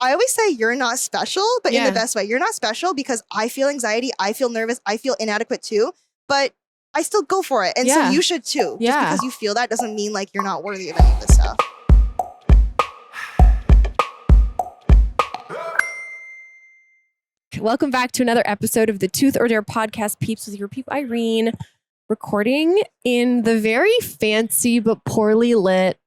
I always say you're not special, but in the best way. You're not special because I feel anxiety. I feel nervous. I feel inadequate too, but I still go for it. And so you should too. Just because you feel that doesn't mean like you're not worthy of any of this stuff. Welcome back to another episode of the Tooth or Dare podcast, peeps, with your peep Irene, recording in the very fancy but poorly lit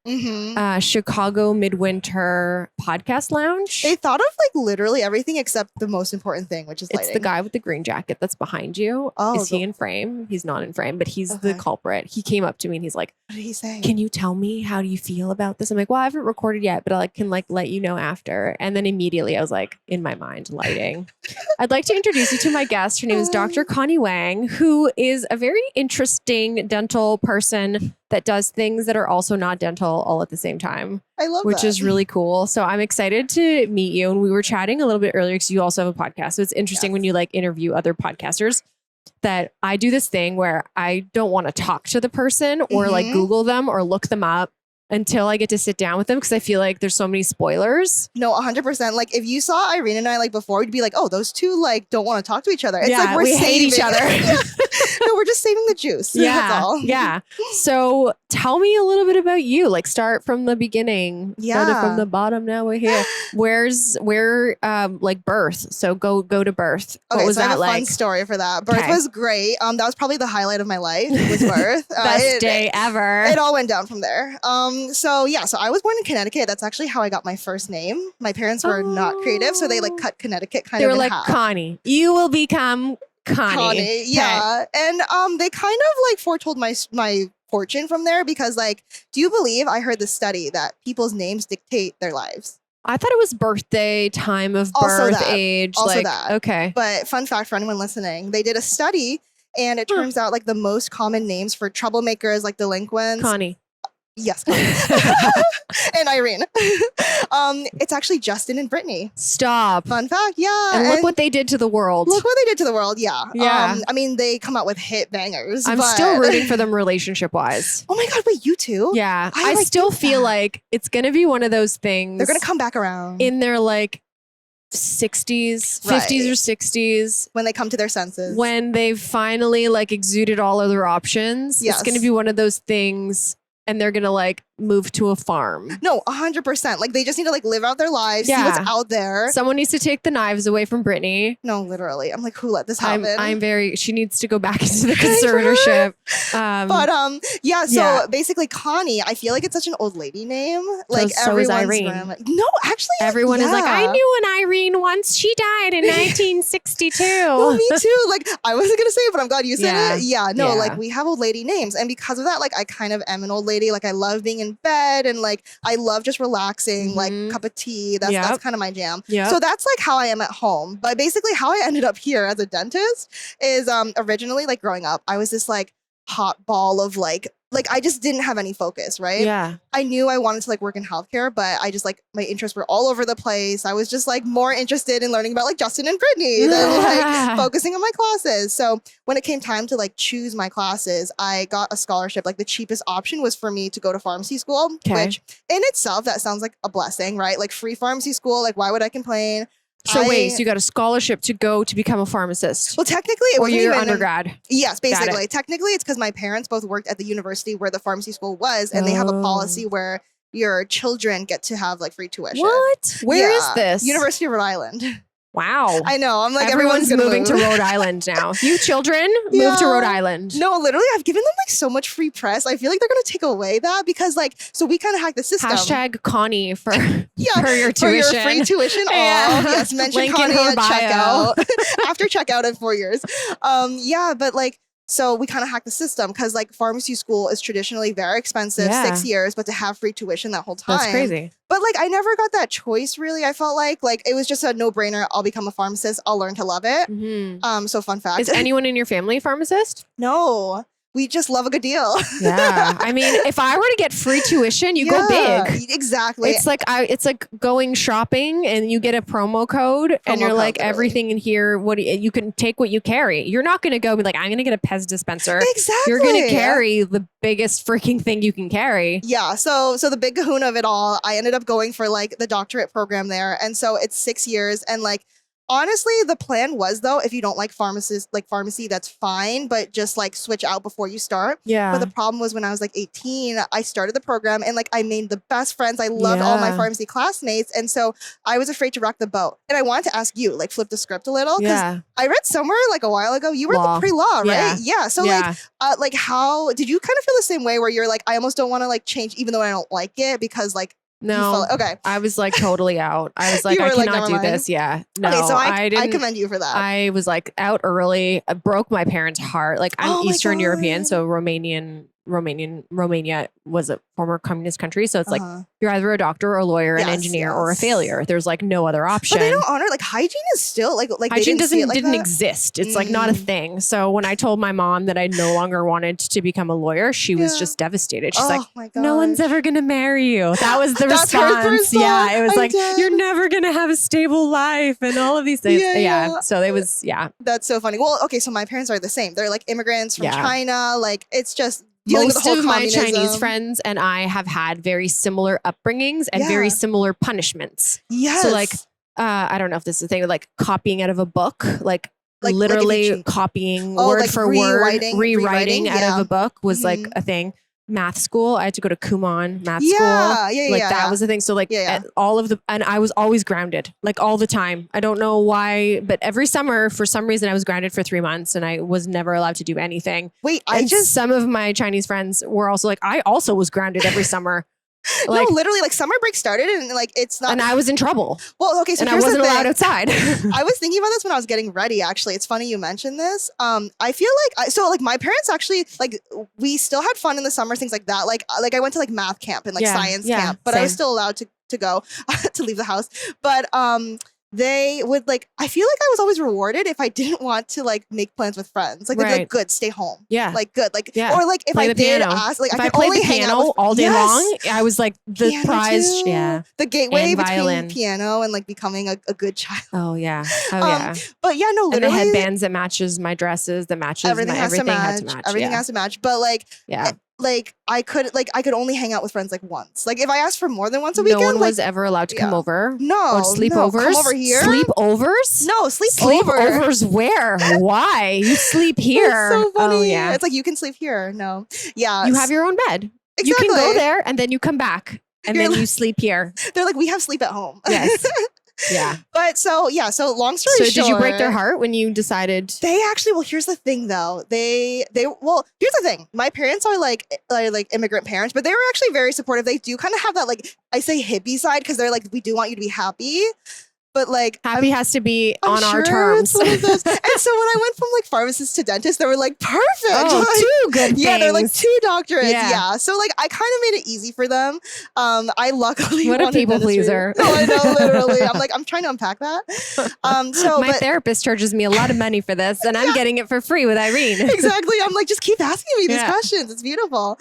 Chicago Midwinter podcast lounge. They thought of like literally everything except the most important thing, which is lighting. It's the guy with the green jacket that's behind you. Oh, is he in frame? He's not in frame, but he's the culprit. He came up to me and he's like, what did he say? Can you tell me, how do you feel about this? I'm like, well, I haven't recorded yet, but I can let you know after. And then immediately I was like, in my mind, lighting. I'd like to introduce you to my guest. Her name is Dr. Connie Wang, who is a very interesting dental person that does things that are also not dental all at the same time. I love which that. is really cool. So I'm excited to meet you. And we were chatting a little bit earlier because you also have a podcast. So it's interesting when you like interview other podcasters, that I do this thing where I don't want to talk to the person or like Google them or look them up until I get to sit down with them, because I feel like there's so many spoilers. No, 100%. Like if you saw Irene and I like before, we'd be like, oh, those two like don't want to talk to each other. It's like we hate each other. No, we're just saving the juice. That's all. Yeah. So tell me a little bit about you. Like start from the beginning. Started from the bottom. Now we're here. Where like birth. So go to birth. Okay, what was so that I have a like? fun story for that. Birth was great. That was probably the highlight of my life. Was birth. Best day ever. It all went down from there. So I was born in Connecticut. That's actually how I got my first name. My parents were not creative, so they like cut Connecticut kind of in half. They were like, Connie, you will become Connie. Yeah. And they kind of like foretold my fortune from there, because like, do you believe I heard the study that people's names dictate their lives? I thought it was birthday, time of birth, age. Also like, that. Okay. But fun fact for anyone listening, they did a study and it turns out like the most common names for troublemakers, like delinquents. Connie. Yes, Connie. And Irene. It's actually Justin and Brittany. Stop. Fun fact, yeah. And look what they did to the world. Look what they did to the world, yeah. Yeah. I mean, they come out with hit bangers. I'm still rooting for them relationship-wise. Oh my God, wait, you too? Yeah. I still feel like it's going to be one of those things. They're going to come back around. In their like 60s, 50s or 60s. When they come to their senses. When they've finally like exuded all other options. Yes. It's going to be one of those things. And they're going to like move to a farm. No, 100%. Like they just need to like live out their lives, see what's out there. Someone needs to take the knives away from Brittany. No, literally. I'm like, who let this happen? She needs to go back into the conservatorship. So basically Connie, I feel like it's such an old lady name. Like so is Irene. No, actually. Everyone is like, I knew an Irene once. She died in 1962. Well, me too. Like I wasn't going to say it, but I'm glad you said it. Yeah, no, like we have old lady names. And because of that, like I kind of am an old lady. Like I love being in bed and like I love just relaxing, like cup of tea. That's kind of my jam. So that's like how I am at home. But basically how I ended up here as a dentist is originally like growing up, I was this like hot ball of like I just didn't have any focus, right? Yeah. I knew I wanted to like work in healthcare, but I just like my interests were all over the place. I was just like more interested in learning about like Justin and Brittany than like focusing on my classes. So when it came time to like choose my classes, I got a scholarship. Like the cheapest option was for me to go to pharmacy school, which in itself, that sounds like a blessing, right? Like free pharmacy school. Like why would I complain? So wait, you got a scholarship to go to become a pharmacist? Well, technically, it was your undergrad. Yes, basically. Technically, it's because my parents both worked at the university where the pharmacy school was, and they have a policy where your children get to have like free tuition. What? Where is this? University of Rhode Island. Wow. I know. I'm like, everyone's moving to Rhode Island now. You children move to Rhode Island. No, literally, I've given them like so much free press. I feel like they're going to take away that because like, so we kind of hacked the system. Hashtag Connie for your tuition. For your free tuition. Yes, mention Link Connie at bio. checkout. After checkout in 4 years. But like, so we kind of hacked the system because like pharmacy school is traditionally very expensive, 6 years, but to have free tuition that whole time. That's crazy. But like I never got that choice really. I felt like it was just a no-brainer. I'll become a pharmacist. I'll learn to love it. So fun fact. Is anyone in your family a pharmacist? No. we just love a good deal. Yeah. I mean, if I were to get free tuition, you go big. Exactly. It's like going shopping and you get a promo code and you're like, literally. Everything in here, you can take what you carry. You're not going to go be like, I'm going to get a Pez dispenser. Exactly. You're going to carry the biggest freaking thing you can carry. Yeah. So the big kahuna of it all, I ended up going for like the doctorate program there. And so it's 6 years. And like, honestly, the plan was, though, if you don't like pharmacy, that's fine, but just like switch out before you start. Yeah. But the problem was when I was like 18, I started the program and like I made the best friends. I loved all my pharmacy classmates. And so I was afraid to rock the boat. And I wanted to ask you, like, flip the script a little. Because I read somewhere like a while ago, you were the pre-law, right? Yeah. So like how did you kind of feel the same way where you're like, I almost don't want to like change, even though I don't like it, because like, no. Okay. I was like totally out. I was like, I cannot do this. Yeah. No. Okay, so I commend you for that. I was like out early. I broke my parents' heart. Like I'm Eastern European, so Romania was a former communist country. So it's like you're either a doctor or a lawyer, an engineer or a failure. There's like no other option. But they don't honor like hygiene is still like hygiene didn't exist. It's like not a thing. So when I told my mom that I no longer wanted to become a lawyer, she was just devastated. She's like, no one's ever gonna marry you. That was the response. Yeah, it was like you're never gonna have a stable life and all of these things. Yeah. So it was That's so funny. Well, okay, so my parents are the same. They're like immigrants from China. Like it's just most of my Chinese friends and I have had very similar upbringings and very similar punishments. Yes. So like, I don't know if this is a thing, like copying out of a book, like literally copying word for word, rewriting out of a book was like a thing. Math school, I had to go to Kumon math school. That was the thing. So like all of and I was always grounded, like all the time. I don't know why, but every summer for some reason I was grounded for 3 months and I was never allowed to do anything. Some of my Chinese friends were also like, I also was grounded every summer. Like, no, literally, like summer break started and like it's not. And I was in trouble. Well, okay, so and I wasn't allowed outside. I was thinking about this when I was getting ready. Actually, it's funny you mentioned this. I feel like my parents actually like we still had fun in the summer, things like that. Like I went to like math camp and like science camp, but I was still allowed to go to leave the house. But they would like, I feel like I was always rewarded if I didn't want to like make plans with friends. Like, they'd be like, good, stay home. Yeah. Like, good. Like, or like if I did ask, like, I could only hang out with, all day long. I was like the prize. Too. Yeah. The gateway between piano and like becoming a good child. Oh, yeah. Oh, yeah. But yeah, no, literally. And the headbands that matches my dresses, that matches everything had to match. Everything has to match. But like, like I could only hang out with friends like once. Like if I asked for more than once a weekend, no one was ever allowed to come over. No, or sleepovers. Come over here. Sleepovers? No, sleepovers. Where? Why? You sleep here. It's so funny. Oh, yeah. It's like you can sleep here. No, yeah, you have your own bed. Exactly. You can go there and then you come back and then you sleep here. They're like, we have sleep at home. Yes. Yeah. But so long story short. So did you break their heart when you decided? They actually, well, here's the thing though. Here's the thing. My parents are like immigrant parents, but they were actually very supportive. They do kind of have that, like, I say hippie side because they're like, we do want you to be happy. But like happy has to be on our terms. And so when I went from like pharmacist to dentist, they were like, perfect. Oh, like, 2 good things. Yeah, they're like 2 doctorates. Yeah. So like I kind of made it easy for them. I luckily what a people pleaser. No, I know, literally. I'm trying to unpack that. My therapist charges me a lot of money for this, and I'm getting it for free with Irene. Exactly. I'm like, just keep asking me these questions. It's beautiful.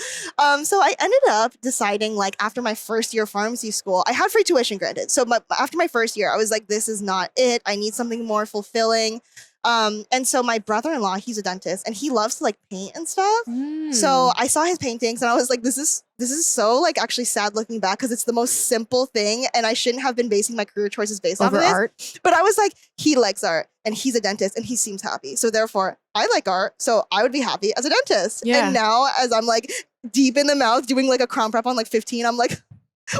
So I ended up deciding, like, after my first year of pharmacy school, I had free tuition granted. So after my first year, I was like, this is not it. I need something more fulfilling. And so my brother-in-law, he's a dentist and he loves to like paint and stuff. So I saw his paintings and I was like, this is so like actually sad looking back because it's the most simple thing and I shouldn't have been basing my career choices based off of art. But I was like, he likes art and he's a dentist and he seems happy. So therefore I like art. So I would be happy as a dentist. Yeah. And now as I'm like deep in the mouth doing like a crown prep on like 15, I'm like,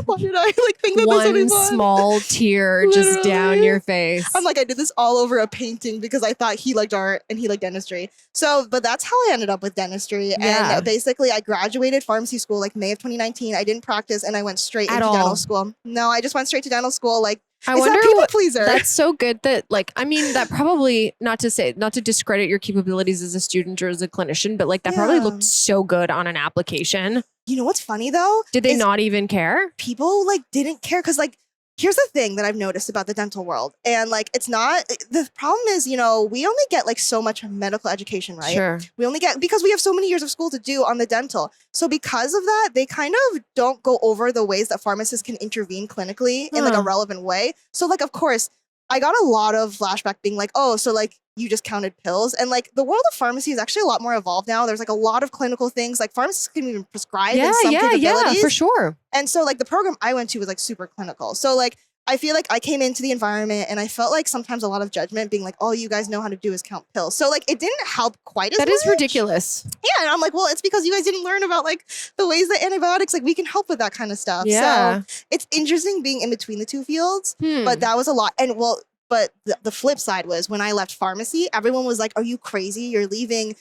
why did I like think that this would be fun? One small tear just down your face. I'm like, I did this all over a painting because I thought he liked art and he liked dentistry. So, but that's how I ended up with dentistry. Yeah. And basically I graduated pharmacy school like May of 2019. I didn't practice and I went straight into dental school. No, I just went straight to dental school. Like, I wonder what pleaser. That's so good that like, I mean, that probably not to discredit your capabilities as a student or as a clinician, but like that probably looked so good on an application. You know what's funny though? Did they not even care? People like didn't care because like here's the thing that I've noticed about the dental world. And like, it's not, the problem is, we only get like so much medical education, right? Sure. We only get, because we have so many years of school to do on the dental. So because of that, they kind of don't go over the ways that pharmacists can intervene clinically in like a relevant way. So like, of course, I got a lot of flashback being like, oh, so like you just counted pills. And like the world of pharmacy is actually a lot more evolved now. There's like a lot of clinical things. Like pharmacists can even prescribe in some capabilities. Yeah, for sure. And so like the program I went to was like super clinical. So like I feel like I came into the environment and I felt like sometimes a lot of judgment being like, all you guys know how to do is count pills. So like it didn't help quite as much. That is ridiculous. Yeah. And I'm like, well, it's because you guys didn't learn about like the ways that antibiotics, like we can help with that kind of stuff. Yeah. So it's interesting being in between the two fields, but that was a lot. And well, but the flip side was when I left pharmacy, everyone was like, are you crazy? You're leaving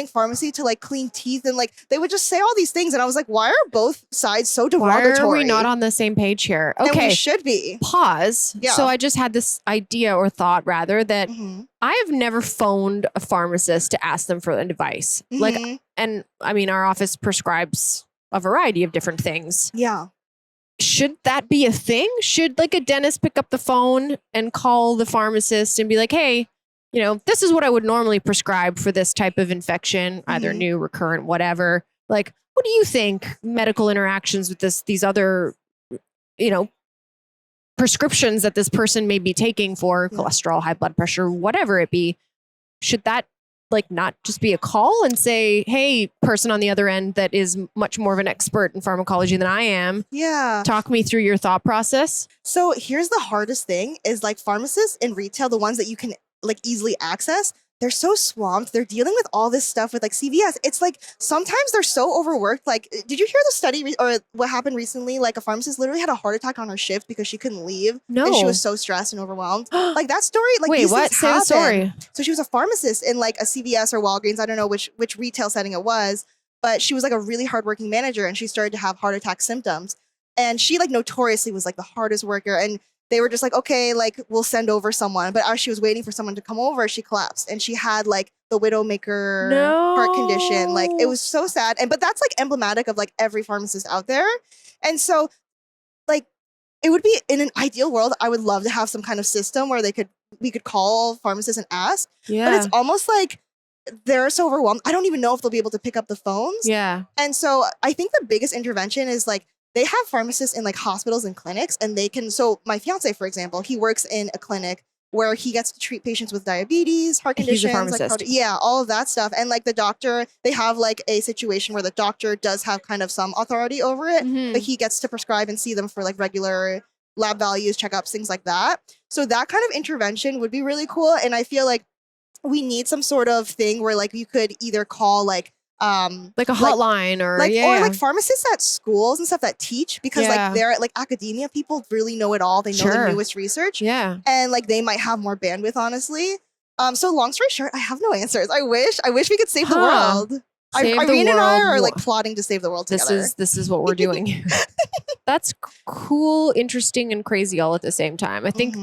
pharmacy to like clean teeth. And like, they would just say all these things. And I was like, why are both sides so derogatory? Why are we not on the same page here? Okay. And we should be. Pause. Yeah. So I just had this idea or thought rather that I have never phoned a pharmacist to ask them for advice. Like, and I mean, our office prescribes a variety of different things. Yeah. Should that be a thing? Should like a dentist pick up the phone and call the pharmacist and be like, hey, this is what I would normally prescribe for this type of infection, either new, recurrent, whatever. Like, what do you think medical interactions with these other, prescriptions that this person may be taking for cholesterol, high blood pressure, whatever it be? Should that like not just be a call and say, hey, person on the other end that is much more of an expert in pharmacology than I am. Yeah. Talk me through your thought process. So here's the hardest thing is like pharmacists in retail, the ones that you can like easily access, they're so swamped. They're dealing with all this stuff with like CVS. It's like sometimes they're so overworked. Like, did you hear the study or what happened recently? Like a pharmacist literally had a heart attack on her shift because she couldn't leave. No. And she was so stressed and overwhelmed. Like that story, like wait, these what? things Say the story. So she was a pharmacist in like a CVS or Walgreens. I don't know which retail setting it was, but she was like a really hardworking manager and she started to have heart attack symptoms. And she like notoriously was like the hardest worker. And they were just like, okay, like we'll send over someone. But as she was waiting for someone to come over, she collapsed and she had like the widowmaker heart condition. Like it was so sad. But that's like emblematic of like every pharmacist out there. And so like it would be in an ideal world, I would love to have some kind of system where we could call pharmacists and ask. Yeah. But it's almost like they're so overwhelmed. I don't even know if they'll be able to pick up the phones. Yeah. And so I think the biggest intervention is like, they have pharmacists in like hospitals and clinics and they can, so my fiance, for example, he works in a clinic where he gets to treat patients with diabetes, heart conditions. He's a pharmacist. Like, all of that stuff. And like the doctor, they have like a situation where the doctor does have kind of some authority over it, but he gets to prescribe and see them for like regular lab values, checkups, things like that. So that kind of intervention would be really cool. And I feel like we need some sort of thing where like you could either call like a hotline or like pharmacists at schools and stuff that teach because like they're like academia people really know it all. They know the newest research. Yeah. And like they might have more bandwidth, honestly. So long story short, I have no answers. I wish we could save the world. Irene and I are like plotting to save the world together. This is what we're doing. That's cool, interesting, and crazy all at the same time. I think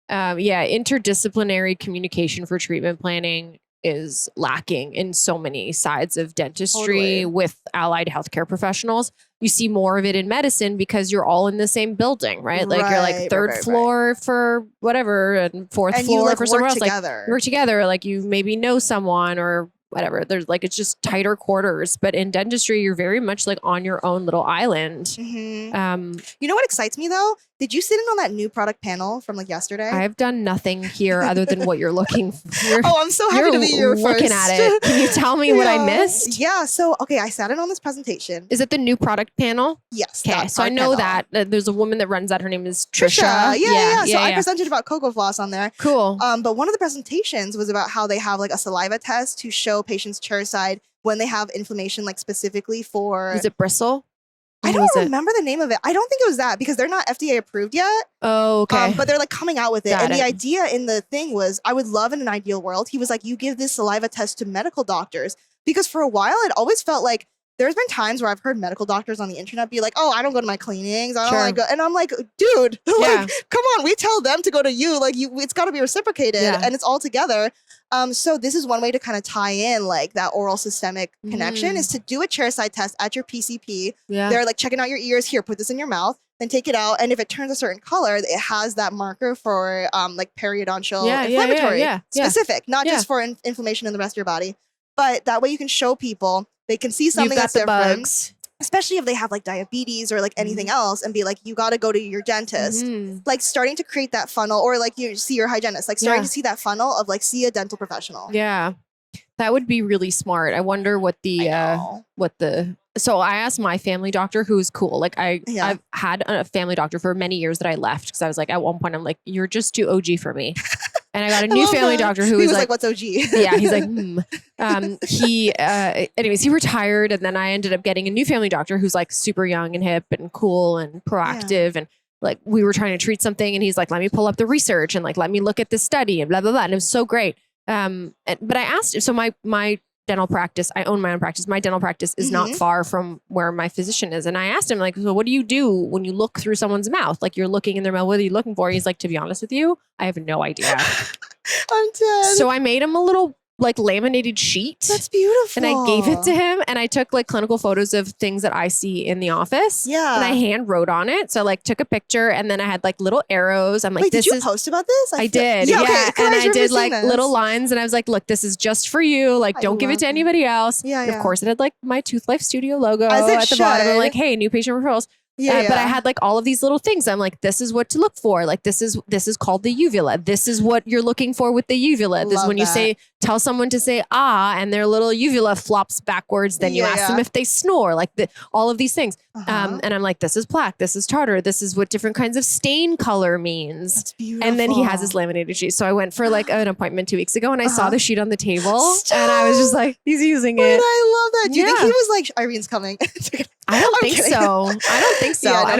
interdisciplinary communication for treatment planning is lacking in so many sides of dentistry with allied healthcare professionals. You see more of it in medicine because you're all in the same building, right? Like you're like third floor for whatever and fourth floor for somewhere else. Like you work together, like you maybe know someone or whatever. There's like, it's just tighter quarters. But in dentistry, you're very much like on your own little island. You know what excites me though? Did you sit in on that new product panel from like yesterday? I've done nothing here other than what you're looking for. I'm so happy to be here looking first. at it. Can you tell me what I missed? Yeah. So, okay, I sat in on this presentation. Is it the new product panel? Yes. Okay. So I know that. There's a woman that runs that. Her name is Trisha. Yeah. So I presented about Cocoa Floss on there. Cool. But one of the presentations was about how they have like a saliva test to show patients chairside when they have inflammation, like specifically for... Is it bristle? I don't remember the name of it. I don't think it was that because they're not FDA approved yet. Oh, okay. But they're like coming out with it. The idea in the thing was, I would love in an ideal world, he was like, you give this saliva test to medical doctors. Because for a while, it always felt like there's been times where I've heard medical doctors on the internet be like, oh, I don't go to my cleanings. I don't like go. And I'm like, dude, like, come on, we tell them to go to you. Like it's got to be reciprocated and it's all together. So this is one way to kind of tie in like that oral systemic connection is to do a chairside test at your PCP. They're like checking out your ears. Here, put this in your mouth. then take it out. And if it turns a certain color, it has that marker for like periodontal inflammatory specific, not just for inflammation in the rest of your body. But that way you can show people, they can see something that's different. Bugs. Especially if they have like diabetes or like anything else, and be like, you got to go to your dentist. Like starting to create that funnel, or like you see your hygienist, like starting to see that funnel of like, see a dental professional. Yeah. That would be really smart. I wonder what so I asked my family doctor, who's cool. Like I've had a family doctor for many years that I left because I was like, at one point I'm like, you're just too OG for me. And I got a new family doctor who was like, what's OG? Yeah, he's like, anyways, he retired, and then I ended up getting a new family doctor who's like super young and hip and cool and proactive. And like, we were trying to treat something, and he's like, let me pull up the research and like, let me look at this study and blah, blah, blah. And it was so great. But I asked, so my dental practice, I own my own practice. My dental practice is not far from where my physician is. And I asked him like, so what do you do when you look through someone's mouth? Like, you're looking in their mouth, what are you looking for? He's like, to be honest with you, I have no idea. I'm dead. So I made him a little like laminated sheet. That's beautiful. And I gave it to him, and I took like clinical photos of things that I see in the office. Yeah. And I hand wrote on it. So I like took a picture, and then I had like little arrows. I'm like, wait, did you post about this? I did. Yeah. Okay. And I did like little lines, and I was like, look, this is just for you. Like, don't give it to anybody else. Yeah. And of course, it had like my Tooth Life Studio logo at the bottom. I'm like, hey, new patient referrals. But I had like all of these little things. I'm like, this is what to look for. Like, this is called the uvula. This is what you're looking for with the uvula. This is when you tell someone to say and their little uvula flops backwards. Then you ask them if they snore. Like all of these things. And I'm like, this is plaque. This is tartar. This is what different kinds of stain color means. That's beautiful. And then he has his laminated sheet. So I went for like an appointment 2 weeks ago, and I saw the sheet on the table. Stop. And I was just like, he's using it. I love that. Do you think he was like, Irene's coming? I don't think so.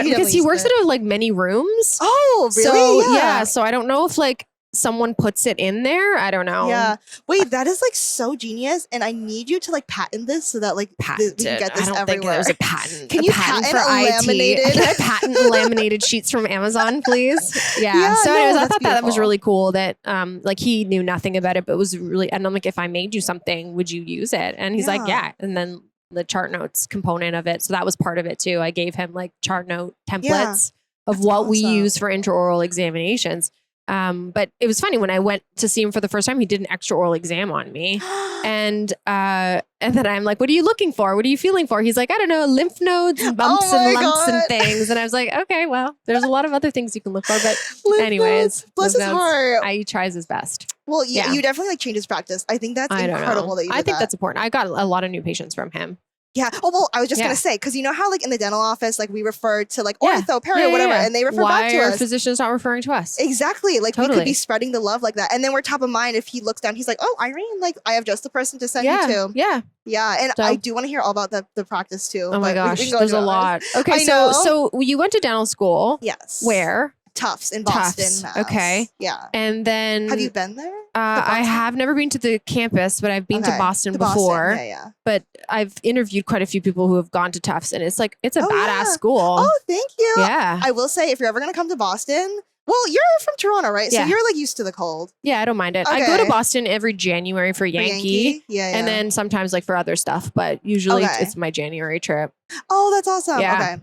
Because he works at like many rooms. Oh, really? So so I don't know if like someone puts it in there. I don't know. Yeah. Wait, that is like so genius, and I need you to like patent this so that like we can get this I don't everywhere. think there's a patent. Can you patent for laminated? Can I patent laminated sheets from Amazon, please? Yeah. So anyways, I thought that was really cool. That like he knew nothing about it, but was really. And I'm like, if I made you something, would you use it? And he's like, yeah. And then the chart notes component of it. So that was part of it too. I gave him like chart note templates of what we use for intraoral examinations. But it was funny when I went to see him for the first time, he did an extraoral exam on me. And then I'm like, what are you looking for? What are you feeling for? He's like, I don't know, lymph nodes and bumps and lumps and things. And I was like, okay, well, there's a lot of other things you can look for. But anyways, bless his heart. He tries his best. Well, you definitely like change his practice. I think that's incredible that you did think that's important. I got a lot of new patients from him. Yeah. Oh, well, I was just going to say, because you know how like in the dental office, like we refer to like ortho, peri, whatever, and they refer back to us. Why are physicians not referring to us? Exactly. Like we could be spreading the love like that. And then we're top of mind if he looks down, he's like, oh, Irene, like I have just the person to send you to. Yeah. Yeah. And I do want to hear all about the practice too. Oh my gosh, there's a lot. Okay. So you went to dental school. Yes. Where? Tufts in Boston, Mass. Okay. Yeah. And then have you been there? I have never been to the campus, but I've been to Boston before. Yeah. But I've interviewed quite a few people who have gone to Tufts, and it's like it's a badass school. Oh, thank you. Yeah. I will say, if you're ever gonna come to Boston, well, you're from Toronto, right? So you're like used to the cold. Yeah, I don't mind it. Okay. I go to Boston every January for Yankee. Yeah. And then sometimes like for other stuff, but usually it's my January trip. Oh, that's awesome. Yeah.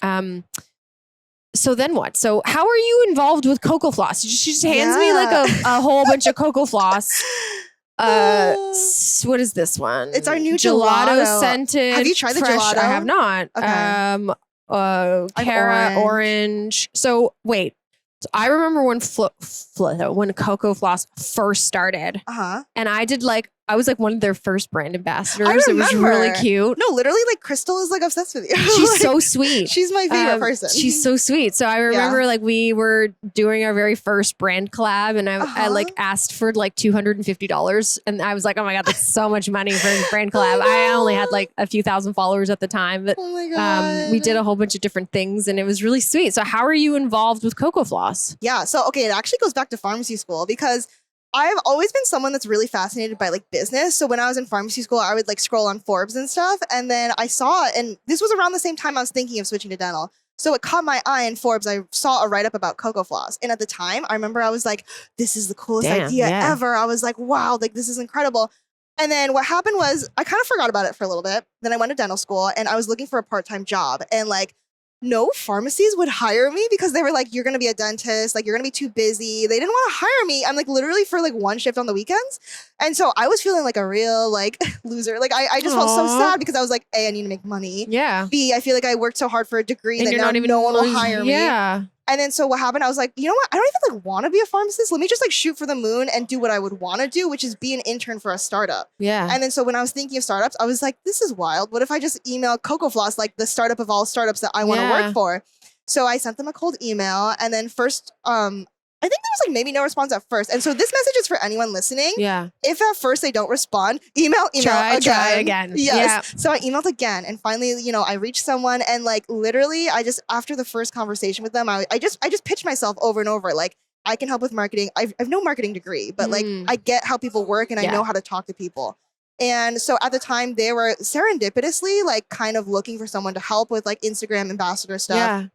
Okay. So then what? So how are you involved with Cocoa Floss? She just hands me like a whole bunch of Cocoa Floss. What is this one? It's our new gelato scented. Have you tried the gelato? I have not. Okay. Cara orange. So wait. So I remember when Cocoa Floss first started. And I was like one of their first brand ambassadors. It was really cute. No, literally, like Crystal is like obsessed with you. She's like, so sweet. She's my favorite person. She's so sweet. So I remember like we were doing our very first brand collab, and I like asked for like $250, and I was like, oh my god, that's so much money for a brand collab. I only had like a few thousand followers at the time, but oh my god, we did a whole bunch of different things, and it was really sweet. So how are you involved with Cocoa Floss? Yeah. So okay, it actually goes back to pharmacy school because I've always been someone that's really fascinated by like business. So when I was in pharmacy school, I would like scroll on Forbes and stuff. And then I saw it, and this was around the same time I was thinking of switching to dental. So it caught my eye in Forbes. I saw a write-up about Cocoa Floss. And at the time, I remember I was like, this is the coolest idea ever. I was like, wow, like this is incredible. And then what happened was I kind of forgot about it for a little bit. Then I went to dental school, and I was looking for a part-time job. And like no pharmacies would hire me because they were like, you're going to be a dentist. Like, you're going to be too busy. They didn't want to hire me. I'm like literally for like one shift on the weekends. And so I was feeling like a real like loser. Like I just felt so sad because I was like, A, I need to make money. Yeah. B, I feel like I worked so hard for a degree that now no one will hire me. Yeah. And then so what happened, I was like, you know what? I don't even like want to be a pharmacist. Let me just like shoot for the moon and do what I would want to do, which is be an intern for a startup. Yeah. And then so when I was thinking of startups, I was like, this is wild. What if I just email Coco Floss, like the startup of all startups that I want to work for? So I sent them a cold email, and then first, I think there was like maybe no response at first. And so this message is for anyone listening. Yeah. If at first they don't respond, email try again. Yes. Yeah. So I emailed again, and finally, you know, I reached someone, and like literally, I just after the first conversation with them, I just pitched myself over and over. Like, I can help with marketing. I've no marketing degree, but like I get how people work, and I know how to talk to people. And so at the time, they were serendipitously like kind of looking for someone to help with like Instagram ambassador stuff. Yeah.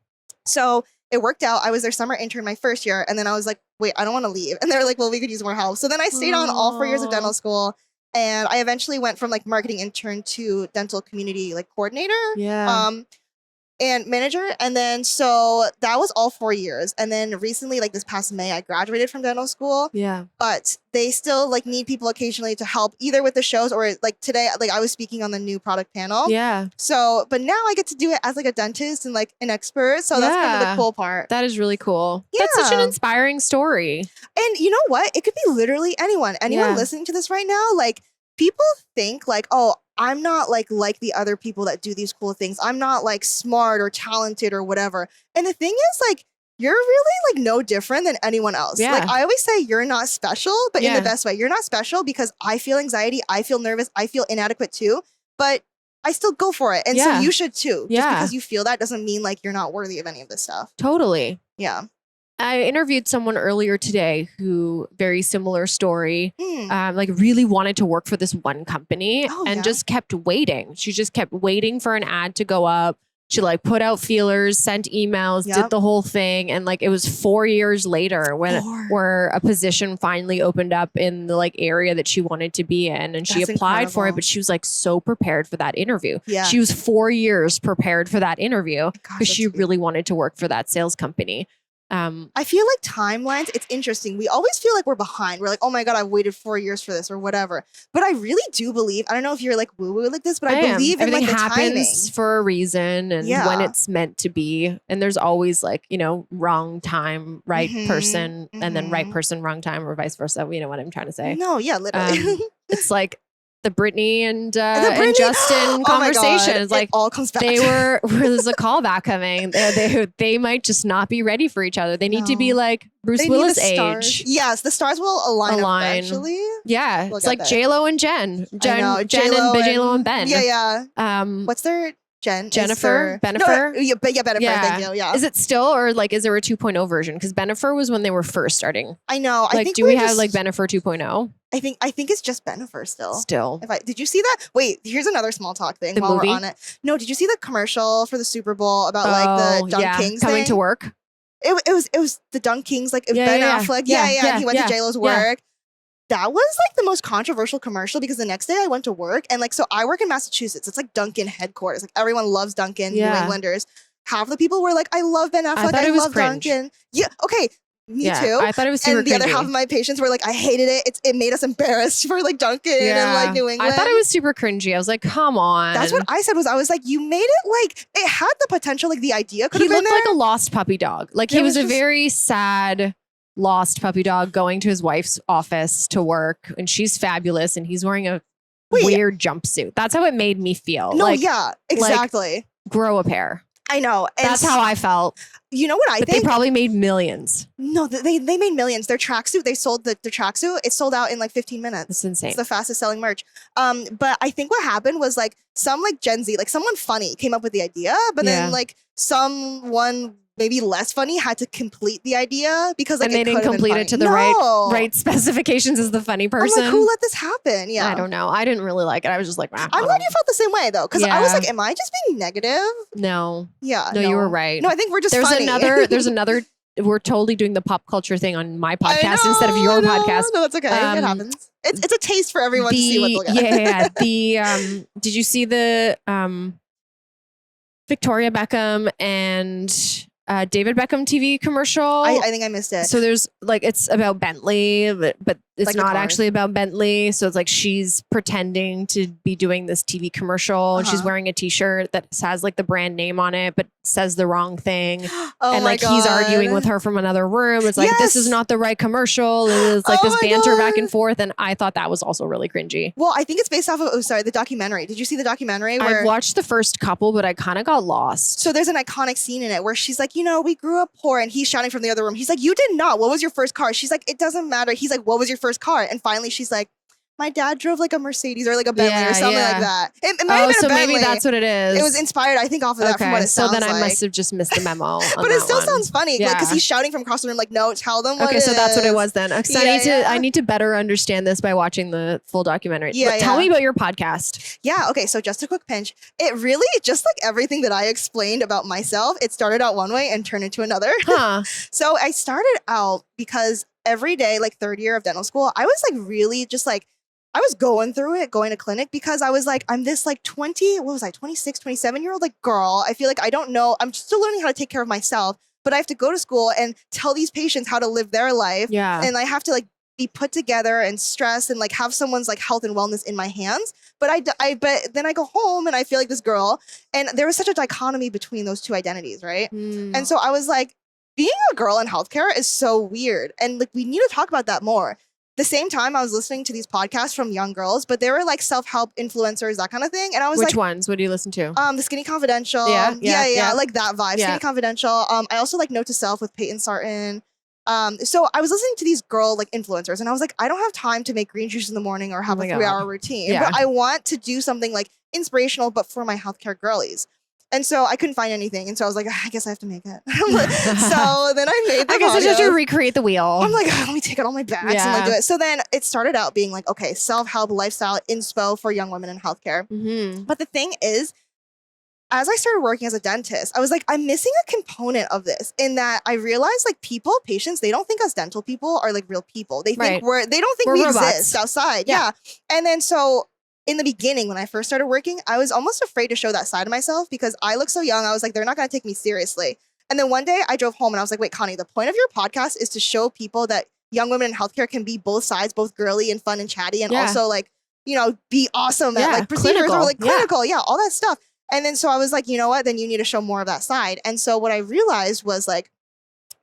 So it worked out. I was their summer intern my first year. And then I was like, wait, I don't want to leave. And they were like, well, we could use more help. So then I stayed on all 4 years of dental school. And I eventually went from like marketing intern to dental community like coordinator. Yeah. And manager. And then so that was all 4 years. And then recently, like this past May, I graduated from dental school. Yeah. But they still like need people occasionally to help either with the shows or like today, like I was speaking on the new product panel. Yeah. So, but now I get to do it as like a dentist and like an expert. So that's kind of the cool part. That is really cool. Yeah. That's such an inspiring story. And you know what? It could be literally anyone listening to this right now. Like people think like, oh, I'm not like the other people that do these cool things. I'm not like smart or talented or whatever. And the thing is like, you're really like no different than anyone else. Yeah. Like I always say you're not special, but in the best way. You're not special because I feel anxiety. I feel nervous. I feel inadequate too, but I still go for it. And so you should too. Just because you feel that doesn't mean like you're not worthy of any of this stuff. Totally. Yeah. I interviewed someone earlier today who very similar story, like really wanted to work for this one company and just kept waiting. She just kept waiting for an ad to go up. She like put out feelers, sent emails, did the whole thing. And like, it was 4 years later where a position finally opened up in the like area that she wanted to be in. And she applied for it, but she was like so prepared for that interview. Yeah. She was 4 years prepared for that interview because she really wanted to work for that sales company. I feel like timelines, it's interesting. We always feel like we're behind. We're like, oh my God, I've waited 4 years for this or whatever. But I really do believe, I don't know if you're like woo-woo like this, but I believe in like the timing. Everything happens for a reason and when it's meant to be. And there's always like, you know, wrong time, right person, and then right person, wrong time or vice versa. You know what I'm trying to say? No, yeah, literally. It's like the Britney and Justin conversation. It's like it all comes back. There's a callback coming. They might just not be ready for each other. They need to be like Bruce Willis age. Yes, the stars will align eventually. Yeah, it's like J-Lo and Jen and J-Lo and Ben. Yeah. What's their Jennifer? Benifer? No, Benifer. Yeah. Thank you. Yeah. Is it still or like is there a 2.0 version? Because Benifer was when they were first starting. I know. Like, do we have like Benifer 2.0? I think it's just Benifer still. Still. Did you see that? Wait, here's another small talk thing while we're on it. No, did you see the commercial for the Super Bowl about like the Dunk Kings coming to work? It was the Dunk Kings, like Ben Affleck. And he went to J-Lo's work. That was like the most controversial commercial because the next day I went to work and like, so I work in Massachusetts. It's like Dunkin headquarters. Like everyone loves Dunkin, New Englanders. Half the people were like, I love Ben Affleck. I love Dunkin. Yeah. Okay. Me too. I thought it was super And the other half of my patients were like, I hated it. It made us embarrassed for like Dunkin and like New England. I thought it was super cringy. I was like, come on. That's what I said I was like, you made it like, it had the potential, like the idea could have been there. He looked like a lost puppy dog. Like he was a very sad lost puppy dog going to his wife's office to work and she's fabulous and he's wearing a weird jumpsuit. That's how it made me feel. No, yeah, exactly. Like, grow a pair. I know. And that's how I felt. You know what I think? They probably made millions. No, they made millions. Their tracksuit, they sold the tracksuit. It sold out in like 15 minutes. It's insane. It's the fastest selling merch. But I think what happened was like some like Gen Z, like someone funny came up with the idea, but then like someone maybe less funny had to complete the idea because like and they didn't complete it to the right specifications as the funny person. I'm like, who let this happen? Yeah, I don't know. I didn't really like it. I was just like, I'm glad you felt the same way though, because I was like, am I just being negative? No. Yeah. No, you were right. No, I think we're just there's funny. There's another. We're totally doing the pop culture thing on my podcast instead of your podcast. No, that's okay. It happens. It's a taste for everyone to see what they'll get. Yeah. Did you see the Victoria Beckham and David Beckham TV commercial. I think I missed it. So there's like, it's about Bentley, but it's Like not actually about Bentley. So it's like she's pretending to be doing this TV commercial and she's wearing a t-shirt that has like the brand name on it, but says the wrong thing. And like he's arguing with her from another room. It's like, this is not the right commercial. And it's like this banter back and forth. And I thought that was also really cringy. Well, I think it's based off of, the documentary. Did you see the documentary? I've watched the first couple, but I kind of got lost. So there's an iconic scene in it where she's like, we grew up poor, and he's shouting from the other room. He's like, you did not. What was your first car? She's like, it doesn't matter. He's like, what was your first car? And finally she's like, my dad drove like a Mercedes or like a Bentley or something like that. It might have been a Bentley. Maybe that's what it is. It was inspired, I think, off of that from what it sounds like. So then I must have just missed the memo. But it still sounds funny because he's shouting from across the room like, no, tell them what it is. Okay, so that's what it was then. I need to better understand this by watching the full documentary. Tell me about your podcast. Yeah, okay, so just a quick pinch. It really, just like everything that I explained about myself, it started out one way and turned into another. So I started out because every day, like third year of dental school, I was like really just like, I was going through it, going to clinic because I was like, I'm this like 26, 27-year-old like girl. I feel like I don't know. I'm still learning how to take care of myself, but I have to go to school and tell these patients how to live their life. Yeah. And I have to like be put together and stress and like have someone's like health and wellness in my hands. But but then I go home and I feel like this girl, and there was such a dichotomy between those two identities, right? And so I was like, being a girl in healthcare is so weird. And like, we need to talk about that more. The same time I was listening to these podcasts from young girls, but they were like self-help influencers, that kind of thing. And I was Which ones? What do you listen to? The Skinny Confidential. Yeah. Like that vibe. Skinny Confidential. I also like Note to Self with Peyton Sarton. So I was listening to these girl like influencers and I was like, I don't have time to make green juice in the morning or have a 3-hour routine, but I want to do something like inspirational, but for my healthcare girlies. And so I couldn't find anything. And so I was like, I guess I have to make it. So then I made the I guess I just have to recreate the wheel. I'm like, let me take out all my bags and like do it. So then it started out being like, okay, self-help, lifestyle, inspo for young women in healthcare. But the thing is, as I started working as a dentist, I was like, I'm missing a component of this in that I realized like patients, they don't think us dental people are like real people. They think they don't think we exist outside. Yeah. And then so in the beginning, when I first started working, I was almost afraid to show that side of myself because I look so young. I was like, they're not going to take me seriously. And then one day I drove home and I was like, wait, Connie, the point of your podcast is to show people that young women in healthcare can be both sides, both girly and fun and chatty, and also like, be awesome at like procedures or like clinical. Yeah, all that stuff. And then so I was like, you know what? Then you need to show more of that side. And so what I realized was like,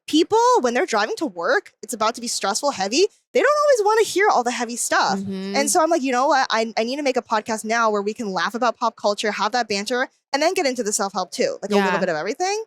people, when they're driving to work, it's about to be stressful, heavy. They don't always want to hear all the heavy stuff. And so I'm like, you know what? I need to make a podcast now where we can laugh about pop culture, have that banter, and then get into the self-help too. Like a little bit of everything.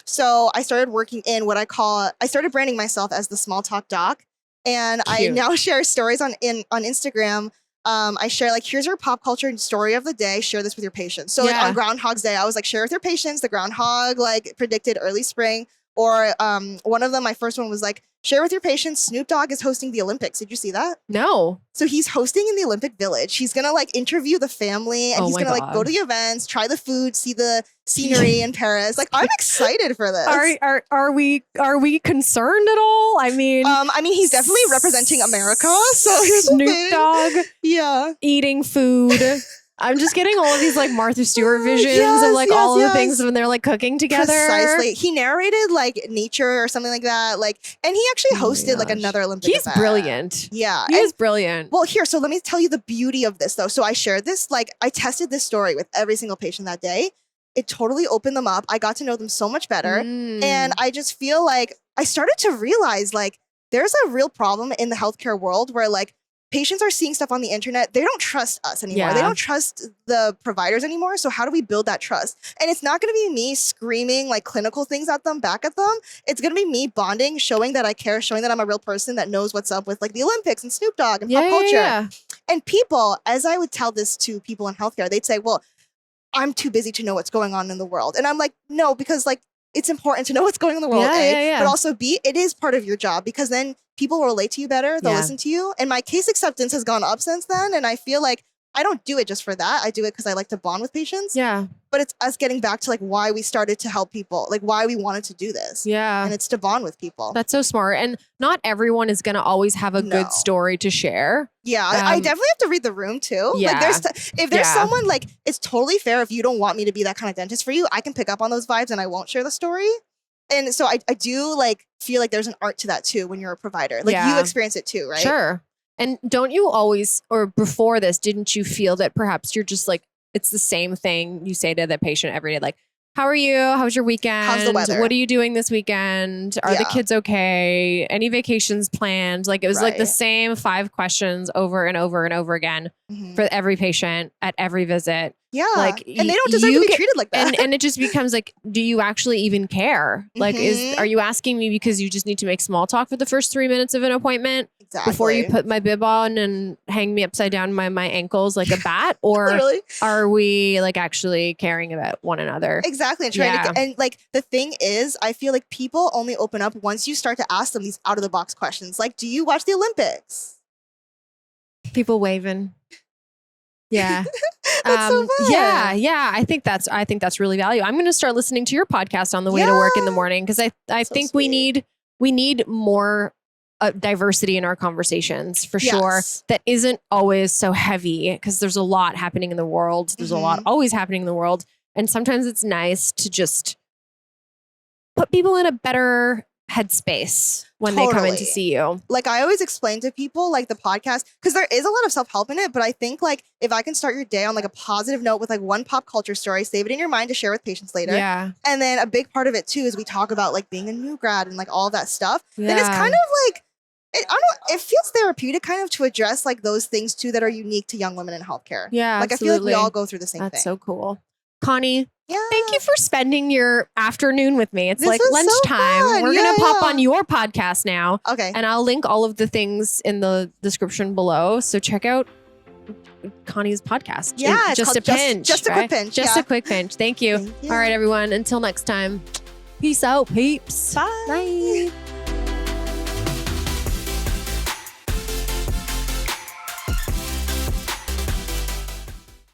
So I started working in I started branding myself as the small talk doc. And I now share stories on Instagram. I share like, here's your pop culture story of the day. Share this with your patients. So like on Groundhog's Day, I was like, share with your patients. The groundhog like predicted early spring. Or one of them, my first one was like, share with your patients, Snoop Dogg is hosting the Olympics. Did you see that? No. So he's hosting in the Olympic Village. He's going to like interview the family and he's going to like go to the events, try the food, see the scenery in Paris. Like, I'm excited for this. Are we concerned at all? I mean, he's definitely representing America. So Snoop Dogg eating food. I'm just getting all of these like Martha Stewart visions of like all of the things when they're like cooking together. Precisely. He narrated like nature or something like that. Like, and he actually hosted like another Olympic event. He's brilliant. Yeah. He is brilliant. Well, so let me tell you the beauty of this though. So I shared this, like I tested this story with every single patient that day. It totally opened them up. I got to know them so much better. And I just feel like I started to realize like there's a real problem in the healthcare world where like patients are seeing stuff on the internet. They don't trust us anymore. They don't trust the providers anymore. So how do we build that trust? And it's not going to be me screaming like clinical things at them, back at them. It's going to be me bonding, showing that I care, showing that I'm a real person that knows what's up with like the Olympics and Snoop Dogg and pop culture. And people, as I would tell this to people in healthcare, they'd say, well, I'm too busy to know what's going on in the world. And I'm like, no, because like it's important to know what's going on in the world, but also B, it is part of your job because then people will relate to you better. They'll listen to you. And my case acceptance has gone up since then. And I feel like I don't do it just for that. I do it because I like to bond with patients. Yeah. But it's us getting back to like why we started to help people, like why we wanted to do this. Yeah. And it's to bond with people. That's so smart. And not everyone is going to always have a good story to share. Yeah, I definitely have to read the room too. Yeah. Like if there's someone like, it's totally fair if you don't want me to be that kind of dentist for you, I can pick up on those vibes and I won't share the story. And so I do like feel like there's an art to that too when you're a provider. Like you experience it too, right? Sure. And don't you always, or before this, didn't you feel that perhaps you're just like, it's the same thing you say to the patient every day, like, how are you? How was your weekend? How's the weather? What are you doing this weekend? Are the kids okay? Any vacations planned? Like it was like the same 5 questions over and over and over again for every patient at every visit. Yeah. Like, and they don't deserve to be treated like that. And it just becomes like, do you actually even care? Like, are you asking me because you just need to make small talk for the first 3 minutes of an appointment before you put my bib on and hang me upside down my ankles like a bat? Or are we like actually caring about one another? Exactly. And trying to, and like the thing is, I feel like people only open up once you start to ask them these out of the box questions. Like, do you watch the Olympics? People waving. Yeah. That's so fun. Yeah. I think that's really valuable. I'm going to start listening to your podcast on the way to work in the morning because I think we need more diversity in our conversations for sure. That isn't always so heavy because there's a lot happening in the world. There's a lot always happening in the world, and sometimes it's nice to just put people in a better headspace when they come in to see you. Like I always explain to people like the podcast, because there is a lot of self-help in it, but I think like if I can start your day on like a positive note with like one pop culture story, save it in your mind to share with patients later. Yeah. And then a big part of it too is we talk about like being a new grad and like all of that stuff. Then it's kind of like, it feels therapeutic kind of to address like those things too that are unique to young women in healthcare. Yeah, like absolutely. I feel like we all go through the same thing. That's so cool. Connie, thank you for spending your afternoon with me. It's this like lunchtime. So we're going to pop on your podcast now. Okay. And I'll link all of the things in the description below. So check out Connie's podcast. Yeah. Just a pinch. Just a quick pinch. Just a quick pinch. Thank you. All right, everyone. Until next time. Peace out, peeps. Bye. Bye.